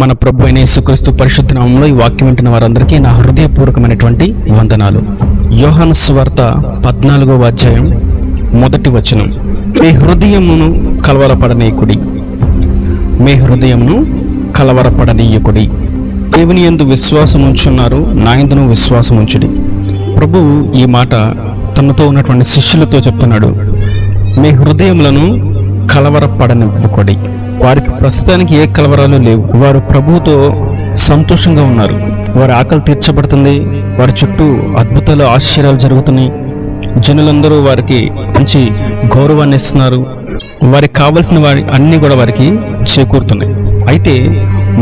మన ప్రభు అయిన యేసుక్రీస్తు పరిశుద్ధ నామములో ఈ వాక్యం వింటున్న వారందరికీ నా హృదయపూర్వకమైనటువంటి వందనాలు. యోహాను సువార్త 14వ అధ్యాయం 1వ వచనం. మీ హృదయమును కలవరపడనీయకుడి, మీ హృదయమును కలవరపడనీయకుడి. దేవుని యందు విశ్వాసం ఉంచున్నారు, నా యందును విశ్వాసం ఉంచుడి. ప్రభువు ఈ మాట తనతో ఉన్నటువంటి శిష్యులతో చెప్తున్నాడు. మీ హృదయములను కలవరపడనివ్వకుడి. వారికి ప్రస్తుతానికి ఏ కలవరాలు లేవు. వారు ప్రభువుతో సంతోషంగా ఉన్నారు. వారి ఆకలి తీర్చబడుతుంది. వారి చుట్టూ అద్భుతాలు, ఆశ్చర్యాలు జరుగుతున్నాయి. జనులందరూ వారికి మంచి గౌరవాన్ని ఇస్తున్నారు. వారికి కావలసిన వారి అన్నీ కూడా వారికి చేకూరుతున్నాయి. అయితే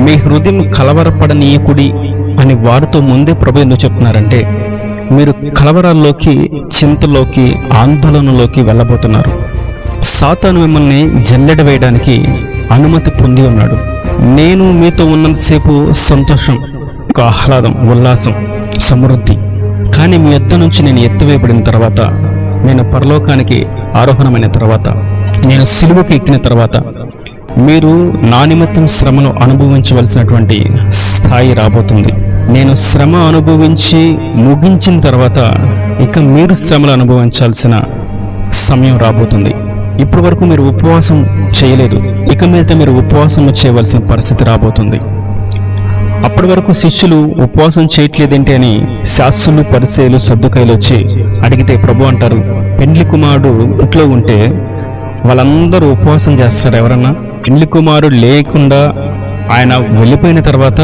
మీ హృదయం కలవరపడనీయకుడి అని వారితో ముందే ప్రభు ఎందుకు చెప్తున్నారంటే, మీరు కలవరాల్లోకి, చింతలోకి, ఆందోళనలోకి వెళ్ళబోతున్నారు. సాతాను మిమ్మల్ని జల్లెడ వేయడానికి అనుమతి పొంది ఉన్నాడు. నేను మీతో ఉన్నంతసేపు సంతోషం, ఒక ఆహ్లాదం, ఉల్లాసం, సమృద్ధి. కానీ మీ యొద్ద నుంచి నేను ఎత్తివేయబడిన తర్వాత, నేను పరలోకానికి ఆరోహణమైన తర్వాత, నేను సిలువకు ఎక్కిన తర్వాత మీరు నా నిమిత్తం శ్రమను అనుభవించవలసినటువంటి స్థాయి రాబోతుంది. నేను శ్రమ అనుభవించి ముగించిన తర్వాత ఇక మీరు శ్రమలు అనుభవించాల్సిన సమయం రాబోతుంది. ఇప్పటి వరకు మీరు ఉపవాసం చేయలేదు, ఇక మీద మీరు ఉపవాసం చేయవలసిన పరిస్థితి రాబోతుంది. అప్పటి వరకు శిష్యులు ఉపవాసం చేయట్లేదేంటి అని శాస్త్రులు, పరిసయ్యులు, సద్దుకాయలు వచ్చి అడిగితే ప్రభు అంటారు, పెండ్లి కుమారుడు ఇంట్లో ఉంటే వాళ్ళందరూ ఉపవాసం చేస్తారు. ఎవరన్నా పెండ్లి కుమారుడు లేకుండా ఆయన వెళ్ళిపోయిన తర్వాత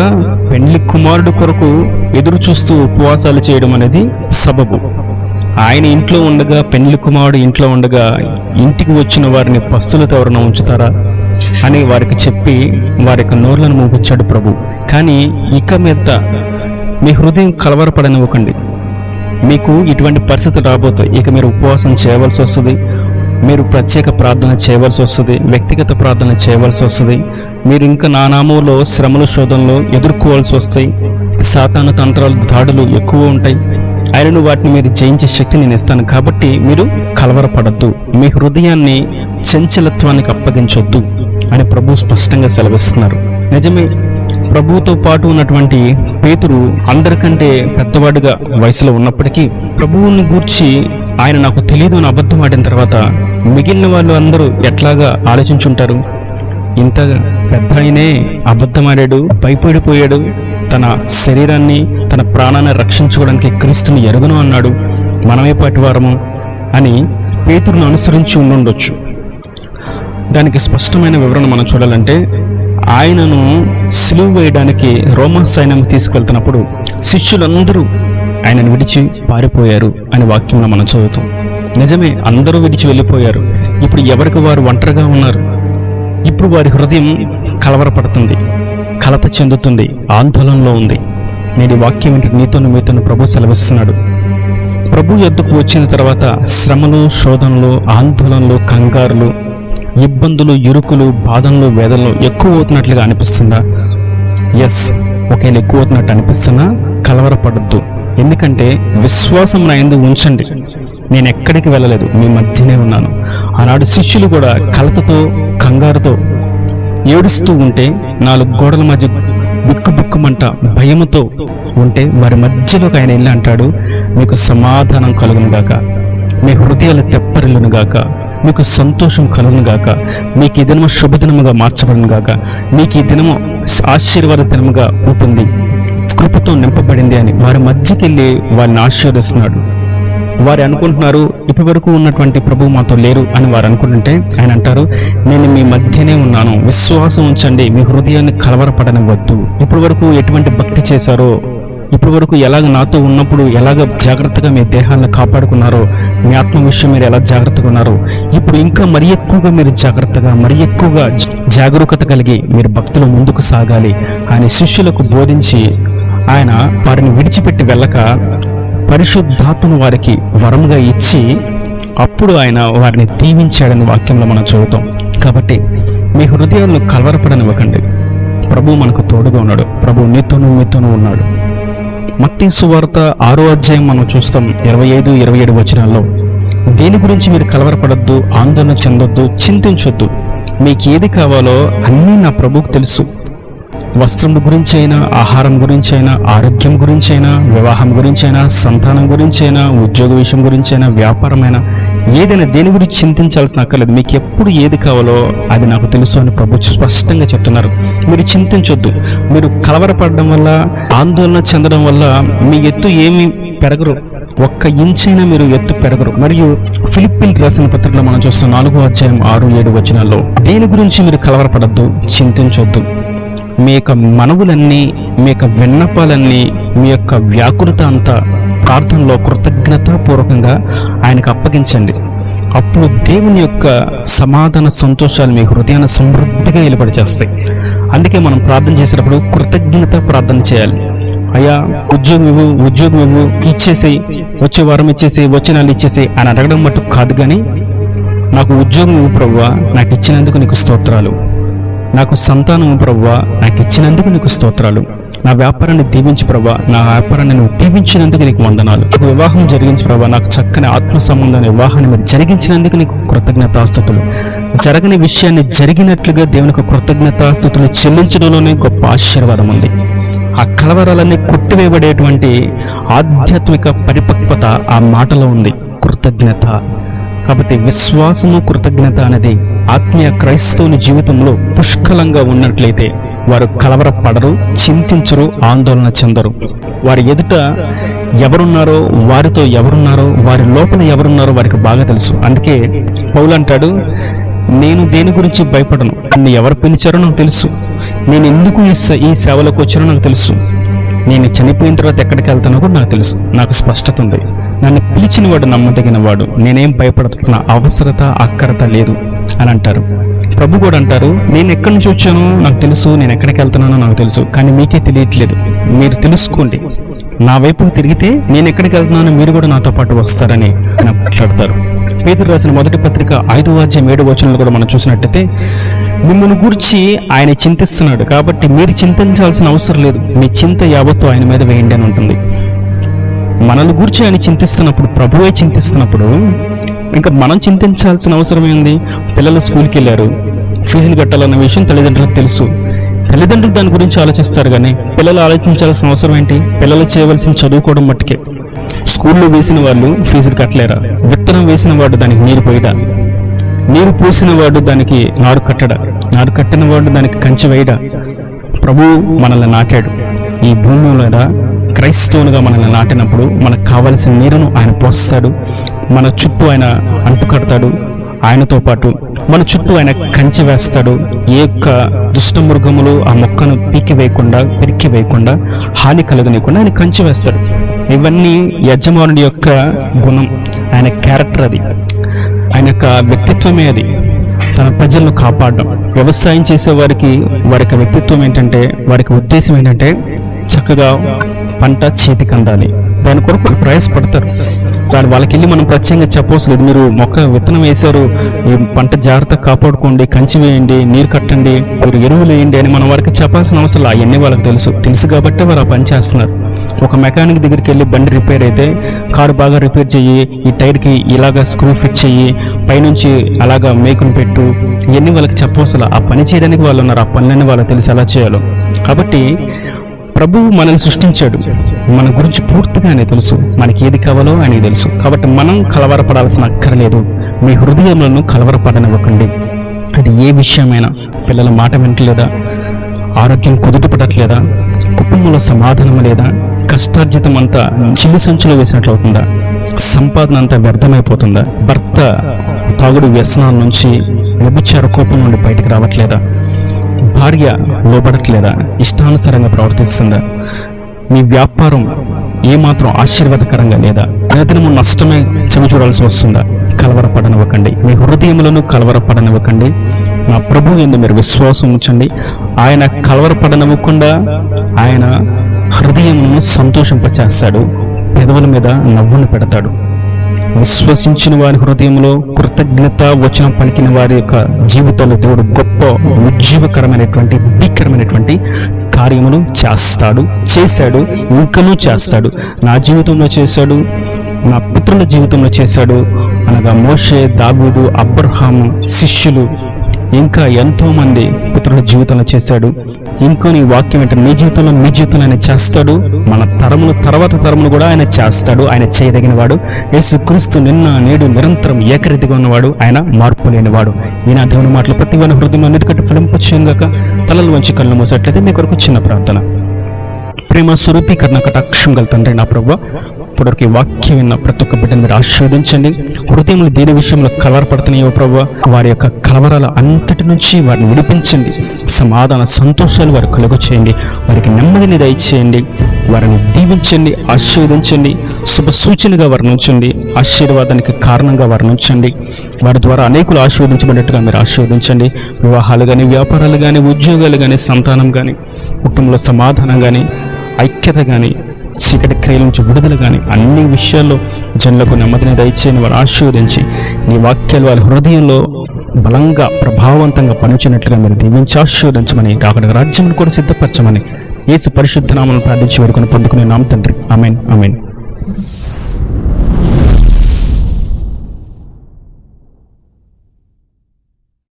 పెండ్లి కుమారుడు కొరకు ఎదురు చూస్తూ ఉపవాసాలు చేయడం అనేది సబబు. ఆయన ఇంట్లో ఉండగా, పెండ్లి కుమారుడు ఇంట్లో ఉండగా ఇంటికి వచ్చిన వారిని పస్తులతో ఎవరైనా ఉంచుతారా అని వారికి చెప్పి వారికి నోర్లను మూపించాడు ప్రభు. కానీ ఇక మీద మీ హృదయం కలవరపడనివ్వకండి. మీకు ఇటువంటి పరిస్థితి రాబోతాయి. ఇక మీరు ఉపవాసం చేయవలసి వస్తుంది, మీరు ప్రత్యేక ప్రార్థన చేయవలసి వస్తుంది, వ్యక్తిగత ప్రార్థన చేయవలసి వస్తుంది. మీరు ఇంకా నా నామంలో శ్రమలు, శోధనలు ఎదుర్కోవాల్సి వస్తాయి. సాతాను తంత్రాలు, దాడులు ఎక్కువ ఉంటాయి. ఆయనను వాటిని మీరు జయించే శక్తి నేను ఇస్తాను. కాబట్టి మీరు కలవరపడద్దు, మీ హృదయాన్ని చంచలత్వానికి అప్పగించొద్దు అని ప్రభు స్పష్టంగా సెలవిస్తున్నారు. నిజమే, ప్రభువుతో పాటు ఉన్నటువంటి పేతురు అందరికంటే పెద్దవాడుగా వయసులో ఉన్నప్పటికీ ప్రభువుని గూర్చి ఆయన నాకు తెలియదు అని అబద్ధం ఆడిన తర్వాత మిగిలిన వాళ్ళు అందరూ ఎట్లాగా ఆలోచించుంటారు? ఇంత పెద్ద ఆయనే అబద్ధమాడాడు, భయపడిపోయాడు, తన శరీరాన్ని, తన ప్రాణాన్ని రక్షించుకోవడానికి క్రీస్తుని ఎరుగును అన్నాడు, మనమే పాటివారము అని పేతురును అనుసరించి ఉండుండొచ్చు. దానికి స్పష్టమైన వివరణ మనం చూడాలంటే, ఆయనను సిలువ వేయడానికి రోమా సైన్యం తీసుకెళ్తున్నప్పుడు శిష్యులందరూ ఆయనను విడిచి పారిపోయారు అని వాక్యంలో మనం చదువుతాం. నిజమే, అందరూ విడిచి వెళ్ళిపోయారు. ఇప్పుడు ఎవరికి వారు ఒంటరిగా ఉన్నారు. ఇప్పుడు వారి హృదయం కలవరపడుతుంది, కలత చెందుతుంది, ఆందోళనలో ఉంది. నేను ఈ వాక్యం ఏంటి మీతోను ప్రభు సెలవిస్తున్నాడు. ప్రభు యొద్దకు వచ్చిన తర్వాత శ్రమలు, శోధనలు, ఆందోళనలు, కంగారులు, ఇబ్బందులు, ఇరుకులు, బాధలు, వేదనలు ఎక్కువ అవుతున్నట్లుగా అనిపిస్తుందా? ఎస్, ఒకవేళ ఎక్కువ అవుతున్నట్టు అనిపిస్తున్నా కలవరపడద్దు. ఎందుకంటే విశ్వాసం నా యందు ఉంచండి, నేను ఎక్కడికి వెళ్ళలేదు, మీ మధ్యనే ఉన్నాను. ఆనాడు శిష్యులు కూడా కలతతో, కంగారుతో, ఏడుస్తూ ఉంటే, 4 గోడల మధ్య బిక్కుబిక్కుమంట భయముతో ఉంటే వారి మధ్యలోకి ఆయన వెళ్ళి అంటాడు, మీకు సమాధానం కలుగునుగాక, మీ హృదయాలు తెప్పరిల్లునుగాక, మీకు సంతోషం కలుగునుగాక, మీకు ఈ దినము శుభదినముగా మార్చబడునుగాక, మీకు ఈ దినము ఆశీర్వాద దినముగా ఉంటుంది, కృపతో నింపబడింది అని వారి మధ్యకి వెళ్ళి వారిని ఆశీర్వదిస్తున్నాడు. వారు అనుకుంటున్నారు ఇప్పటి వరకు ఉన్నటువంటి ప్రభు మాతో లేరు అని వారు అనుకుంటుంటే ఆయన అంటారు, నేను మీ మధ్యనే ఉన్నాను, విశ్వాసం ఉంచండి, మీ హృదయాన్ని కలవరపడనివ్వద్దు. ఇప్పటి వరకు ఎటువంటి భక్తి చేశారో, ఇప్పటి వరకు ఎలాగ నాతో ఉన్నప్పుడు ఎలాగ జాగ్రత్తగా మీ దేహాలను కాపాడుకున్నారో, మీ ఆత్మ విషయం మీరు ఎలా జాగ్రత్తగా ఉన్నారో, ఇప్పుడు ఇంకా మరీ ఎక్కువగా మీరు జాగ్రత్తగా, మరీ ఎక్కువగా జాగరూకత కలిగి మీరు భక్తులు ముందుకు సాగాలి అని శిష్యులకు బోధించి ఆయన వారిని విడిచిపెట్టి వెళ్ళక పరిశుద్ధాత్మను వారికి వరముగా ఇచ్చి అప్పుడు ఆయన వారిని దీవించాడని వాక్యంలో మనం చదువుతాం. కాబట్టి మీ హృదయాలను కలవరపడనివ్వకండి. ప్రభు మనకు తోడుగా ఉన్నాడు. ప్రభు మీతోనూ ఉన్నాడు. మత్తయి సువార్త 6వ అధ్యాయం మనం చూస్తాం. 25, 27 వచనాల్లో దేని గురించి మీరు కలవరపడద్దు, ఆందోళన చెందొద్దు, చింతించొద్దు. మీకు ఏది కావాలో అన్నీ నా ప్రభువుకు తెలుసు. వస్త్రం గురించి అయినా, ఆహారం గురించి అయినా, ఆరోగ్యం గురించి అయినా, వివాహం గురించి అయినా, సంతానం గురించి అయినా, ఉద్యోగ విషయం గురించి అయినా, వ్యాపారమైనా, ఏదైనా దేని గురించి చింతించాల్సిన అక్కర్లేదు. మీకు ఎప్పుడు ఏది కావాలో అది నాకు తెలుసు అని ప్రభు స్పష్టంగా చెప్తున్నారు. మీరు చింతించొద్దు. మీరు కలవరపడడం వల్ల, ఆందోళన చెందడం వల్ల మీ ఎత్తు ఏమి పెరగరు. 1 ఇంచైనా మీరు ఎత్తు పెరగరు. మరియు ఫిలిప్పీలకు రాసిన పత్రికలో మనం చూస్తాం 4వ అధ్యాయం 6-7 వచనాల్లో, దేని గురించి మీరు కలవరపడద్దు, చింతించొద్దు. మీ యొక్క మనవులన్నీ, మీ యొక్క విన్నపాలన్నీ, మీ యొక్క వ్యాకులత అంతా ప్రార్థనలో కృతజ్ఞతాపూర్వకంగా ఆయనకు అప్పగించండి. అప్పుడు దేవుని యొక్క సమాధాన సంతోషాలు మీ హృదయాన్ని సమృద్ధిగా ఏర్పడిచేస్తాయి. అందుకే మనం ప్రార్థన చేసేటప్పుడు కృతజ్ఞత ప్రార్థన చేయాలి. అయ్యా ఉద్యోగం ఇవ్వు, ఇచ్చేసేయి, వచ్చే వారం ఇచ్చేసి, వచ్చే నెల ఇచ్చేసి అని అడగడం మటుకు కాదు. కానీ నాకు ఉద్యోగం ఇవ్వు ప్రభువా, నాకు ఇచ్చినందుకు నీకు స్తోత్రాలు. నాకు సంతానం ప్రభువా, నాకు ఇచ్చినందుకు నీకు స్తోత్రాలు. నా వ్యాపారాన్ని దీవించు ప్రభా, నా వ్యాపారాన్ని నువ్వు దీవించినందుకు నీకు వందనాలు. నాకు వివాహం జరిగించు ప్రభా, నాకు చక్కని ఆత్మ సంబంధాన్ని వివాహాన్ని మీరు జరిగించినందుకు నీకు కృతజ్ఞతాస్తుతులు. జరగని విషయాన్ని జరిగినట్లుగా దేవునికి కృతజ్ఞతాస్తుతులు చెల్లించడంలోనే గొప్ప ఆశీర్వాదం ఉంది. ఆ కలవరాలన్నీ కొట్టివేయబడేటువంటి ఆధ్యాత్మిక పరిపక్వత ఆ మాటలో ఉంది, కృతజ్ఞత. కాబట్టి విశ్వాసము, కృతజ్ఞత అనేది ఆత్మీయ క్రైస్తవుని జీవితంలో పుష్కలంగా ఉన్నట్లయితే వారు కలవరపడరు, చింతించరు, ఆందోళన చెందరు. వారి ఎదుట ఎవరున్నారో, వారితో ఎవరున్నారో, వారి లోపల ఎవరున్నారో వారికి బాగా తెలుసు. అందుకే పౌలు అంటాడు, నేను దేని గురించి భయపడను, నన్ను ఎవరు పిలిచారో నాకు తెలుసు, నేను ఎందుకు ఈ సేవలోకి వచ్చానో నాకు తెలుసు, నేను చనిపోయిన తర్వాత ఎక్కడికి వెళ్తానో కూడా నాకు తెలుసు. నాకు స్పష్టత ఉంది. నన్ను పిలిచిన వాడు నమ్మదగిన వాడు, నేనేం భయపడుతున్న అవసరత అక్కరత లేదు అని అంటారు. ప్రభు కూడా అంటారు, నేను ఎక్కడి నుంచి వచ్చానో నాకు తెలుసు, నేను ఎక్కడికి వెళ్తున్నానో నాకు తెలుసు, కానీ మీకే తెలియట్లేదు. మీరు తెలుసుకోండి. నా వైపు తిరిగితే నేను ఎక్కడికి వెళ్తున్నానో మీరు కూడా నాతో పాటు వస్తారని ఆయన మాట్లాడతారు. పేతురు రాసిన మొదటి పత్రిక 5వ అధ్యాయం 7వ వచనంలో కూడా మనం చూసినట్టయితే, మిమ్మల్ని గురించి ఆయన చింతిస్తున్నాడు కాబట్టి మీరు చింతించాల్సిన అవసరం లేదు, మీ చింత యావత్తు ఆయన మీద వేయండి అని ఉంటుంది. మనల్ని గురించి ఆయన చింతిస్తున్నప్పుడు, ప్రభువే చింతిస్తున్నప్పుడు ఇంకా మనం చింతించాల్సిన అవసరం ఏంది? పిల్లలు స్కూల్కి వెళ్ళారు, ఫీజులు కట్టాలన్న విషయం తల్లిదండ్రులకు తెలుసు. తల్లిదండ్రులు దాని గురించి ఆలోచిస్తారు, కానీ పిల్లలు ఆలోచించాల్సిన అవసరం ఏంటి? పిల్లలు చేయవలసిన చదువుకోవడం మట్టుకే. స్కూల్లో వేసిన వాళ్ళు ఫీజులు కట్టలేరా? విత్తనం వేసిన వాడు దానికి నీరు పోయడా? నీరు పోసిన వాడు దానికి నాడు కట్టడా? నాడు కట్టిన వాడు దానికి కంచె వేయడా? ప్రభు మనల్ని నాటాడు ఈ భూమి మీద. క్రైస్తవునిగా మనల్ని నాటినప్పుడు మనకు కావలసిన నీరును ఆయన పోస్తాడు. మన చుట్టూ ఆయన అంటు కడతాడు. ఆయనతో పాటు మన చుట్టూ ఆయన కంచె వేస్తాడు. ఏ యొక్క దుష్ట మృగములు ఆ మొక్కను పీకి వేయకుండా హాని కలగనీయకుండా ఆయన కంచె వేస్తాడు. ఇవన్నీ యజమానుడి యొక్క గుణం, ఆయన క్యారెక్టర్, అది ఆయన యొక్క వ్యక్తిత్వమే. అది తన ప్రజలను కాపాడడం. వ్యవసాయం చేసే వారికి వారి యొక్క వ్యక్తిత్వం ఏంటంటే, వారికి ఉద్దేశం ఏంటంటే చక్కగా పంట చేతికి అందాలి. దాని కొరకు ప్రయాసపడతారు. దాని వాళ్ళకి వెళ్ళి మనం ప్రత్యేకంగా చెప్పవలసిన లేదు, మీరు మొక్క విత్తనం వేశారు, ఈ పంట జాగ్రత్తగా కాపాడుకోండి, కంచి వేయండి, నీరు కట్టండి, మీరు ఎరువులు వేయండి అని మనం వారికి చెప్పాల్సిన అవసరం. అవన్నీ వాళ్ళకి తెలుసు కాబట్టి వారు ఆ పని చేస్తున్నారు. ఒక మెకానిక్ దగ్గరికి వెళ్ళి బండి రిపేర్ అయితే, కారు బాగా రిపేర్ చెయ్యి, ఈ టైర్కి ఇలాగా స్క్రూ ఫిట్ చెయ్యి, పైనుంచి అలాగా మేకును పెట్టు, ఇవన్నీ వాళ్ళకి చెప్పవసరం. ఆ పని చేయడానికి వాళ్ళు ఉన్నారు, ఆ పనులన్నీ వాళ్ళకి తెలిసి ఎలా చేయాలో. కాబట్టి ప్రభువు మనల్ని సృష్టించాడు, మన గురించి పూర్తిగా ఆయనకు తెలుసు, మనకి ఏది కావాలో ఆయనకు తెలుసు. కాబట్టి మనం కలవరపడాల్సిన అక్కర్లేదు. మీ హృదయములను కలవరపడనివ్వకండి. అది ఏ విషయమైనా, పిల్లల మాట వింటలేదా, ఆరోగ్యం కుదుటపడట్లేదా, కుటుంబంలో సమాధానం లేదా, కష్టార్జితం అంతా చిల్లు సంచులో వేసినట్లు అవుతుందా, సంపాదన అంతా వ్యర్థమైపోతుందా, భర్త తాగుడు వ్యసనాల నుంచి, వ్యభిచార కోపం నుండి బయటకు రావట్లేదా, భార్య లోబడట్లేదా, ఇష్టానుసారంగా ప్రవర్తిస్తుందా, మీ వ్యాపారం ఏమాత్రం ఆశీర్వాదకరంగా లేదా, దినదినము నష్టమే చవి చూడాల్సి వస్తుందా, కలవరపడనివ్వకండి. మీ హృదయములను కలవరపడనివ్వకండి. నా ప్రభువు యందు మీరు విశ్వాసం ఉంచండి. ఆయన కలవరపడనివ్వకుండా ఆయన హృదయమును సంతోషింపచేస్తాడు, పెదవుల మీద నవ్వును పెడతాడు. విశ్వసించిన వారి హృదయంలో కృతజ్ఞత వచనం పలికిన వారి యొక్క జీవితంలో దేవుడు గొప్ప ఉజ్జీవకరమైనటువంటి భీకరమైనటువంటి కార్యమును చేశాడు, ఇంకనూ చేస్తాడు. నా జీవితంలో చేశాడు, నా పితరుల జీవితంలో చేశాడు. అనగా మోషే, దావీదు, అబ్రహాము, శిష్యులు, ఇంకా ఎంతోమంది పితరుల జీవితంలో చేశాడు. ఇంకో నీ వాక్యం ఏంటంటే మీ జీవితంలో ఆయన చేస్తాడు. మన తర్వాత తరములు కూడా ఆయన చేస్తాడు. ఆయన చేయదగిన వాడు. యేసుక్రీస్తు నిన్న నేడు నిరంతరం ఏకరీతిగా ఉన్నవాడు. ఆయన మార్పు లేనివాడు. ఈయన దేవుని మాటలు ప్రతి వారి హృదయంలో నిలకట్టు ఫలింపచేయగాక. తలలు వంచి కళ్ళు మూసేట్లయితే మీ కొరకు చిన్న ప్రార్థన. ప్రేమ స్వరూపీకరణ కటాక్షం గల తండ్రి నా ప్రభువా, ఇప్పటివరకు వాక్యం విన్న ప్రతి ఒక్క బిడ్డను మీరు ఆశీర్వదించండి. హృదయంలో దేని విషయంలో కలవరపడుతున్నాయో ప్రభువా, వారి యొక్క కలవరాల అంతటి నుంచి వారిని విడిపించండి. సమాధాన సంతోషాలు వారు కలుగ చేయండి. వారికి నెమ్మదిని దయచేయండి. వారిని దీవించండి, ఆశీర్వదించండి. శుభ సూచనగా వారిని ఉంచండి. ఆశీర్వాదానికి కారణంగా వారిని ఉంచండి. వారి ద్వారా అనేకులు ఆశీర్వదించబడినట్టుగా మీరు ఆశీర్వదించండి. వివాహాలు కానీ, వ్యాపారాలు కానీ, ఉద్యోగాలు కానీ, సంతానం కానీ, కుటుంబంలో సమాధానం కానీ, ఐక్యత కానీ, చీకటి క్రియల నుంచి విడుదల కానీ, అన్ని విషయాల్లో జనులకు నెమ్మదిని దయచేయని వారు ఆశీర్వదించి నీ వాక్యాలు వారి హృదయంలో బలంగా ప్రభావవంతంగా పనిచినట్లుగా మీరు దీవించి ఆశీర్వదించమని, అక్కడ రాజ్యం కూడా సిద్ధపరచమని యేసు పరిశుద్ధ నామమున ప్రార్థించి వేడుకొని పొందుకునే నామ తండ్రి. ఆమేన్, ఆమేన్.